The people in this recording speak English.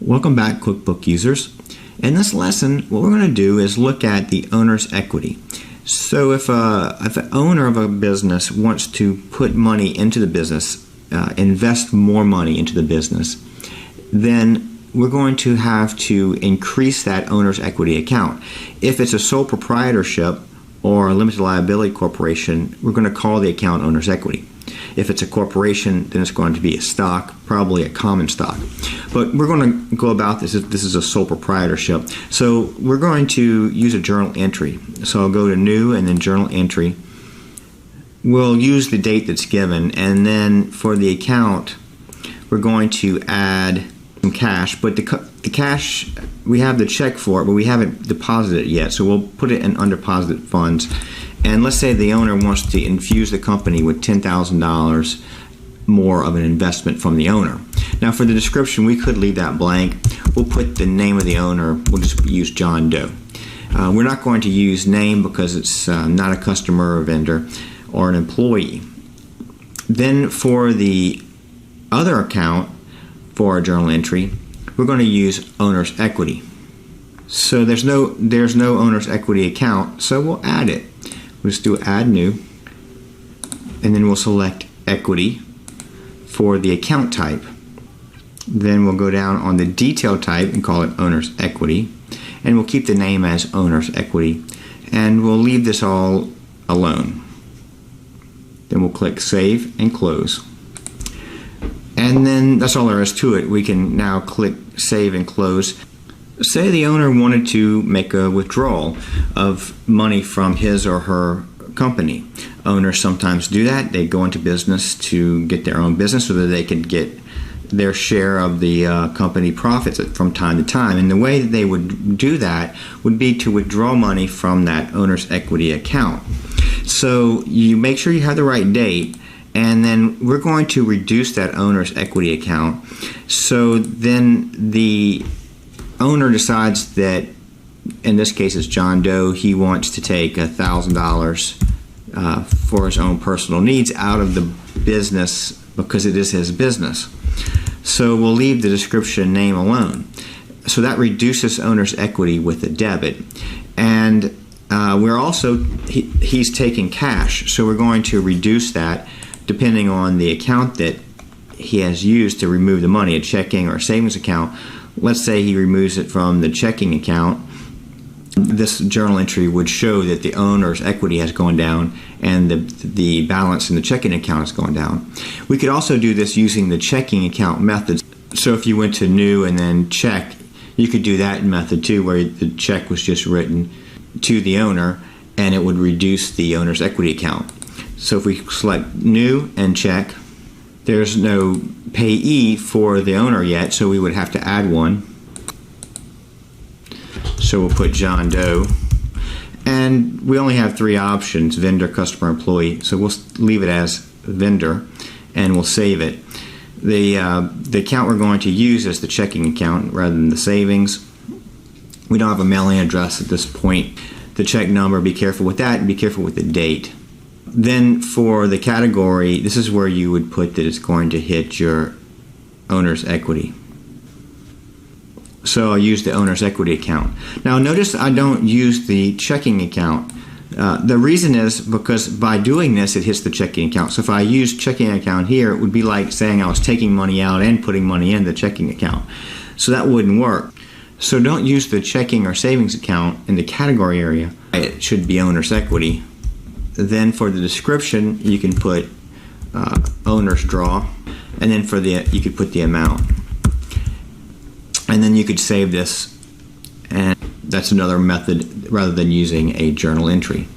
Welcome back, QuickBook users. In this lesson, what we're going to do is look at the owner's equity. So if an owner of a business wants to put money into the business, invest more money into the business, then we're going to have to increase that owner's equity account. If it's a sole proprietorship or a limited liability corporation, we're going to call the account owner's equity. If it's a corporation, then it's going to be a stock, probably a common stock. But we're going to go about this. This is a sole proprietorship. So we're going to use a journal entry. So I'll go to New and then Journal Entry. We'll use the date that's given, and then for the account, we're going to add some cash. But the cash, we have the check for it, but we haven't deposited it yet. So we'll put it in undeposited funds. And let's say the owner wants to infuse the company with $10,000 more of an investment from the owner. Now for the description, we could leave that blank. We'll put the name of the owner. We'll just use John Doe. We're not going to use name because it's not a customer or vendor or an employee. Then for the other account for our journal entry, we're going to use owner's equity. So there's no owner's equity account, so we'll add it. We'll just do add new, and then we'll select equity for the account type. Then we'll go down on the detail type and call it owner's equity, and we'll keep the name as owner's equity, and we'll leave this all alone. Then we'll click save and close. And then that's all there is to it. We can now click save and close. Say the owner wanted to make a withdrawal of money from his or her company. Owners sometimes do that. They go into business to get their own business so that they can get their share of the company profits from time to time. And the way that they would do that would be to withdraw money from that owner's equity account. So you make sure you have the right date, and then we're going to reduce that owner's equity account. So then the owner decides that, in this case it's John Doe, he wants to take $1,000 for his own personal needs out of the business because it is his business. So we'll leave the description name alone. So that reduces owner's equity with a debit. And we're also, he's taking cash, so we're going to reduce that depending on the account that he has used to remove the money, a checking or a savings account. Let's say he removes it from the checking account. This journal entry would show that the owner's equity has gone down and the balance in the checking account has gone down. We could also do this using the checking account method. So if you went to New and then Check, you could do that method too, where the check was just written to the owner and it would reduce the owner's equity account. So if we select New and Check, there's no payee for the owner yet, so we would have to add one. So we'll put John Doe. And we only have three options: vendor, customer, employee. So we'll leave it as vendor and we'll save it. The account we're going to use is the checking account rather than the savings. We don't have a mailing address at this point. The check number, be careful with that, and be careful with the date. Then for the category, this is where you would put that it's going to hit your owner's equity. So I'll use the owner's equity account. Now notice I don't use the checking account. The reason is because by doing this it hits the checking account. So if I use checking account here, it would be like saying I was taking money out and putting money in the checking account. So that wouldn't work. So don't use the checking or savings account in the category area. It should be owner's equity. Then for the description, you can put owner's draw, and then for the you could put the amount. And then you could save this, and that's another method rather than using a journal entry.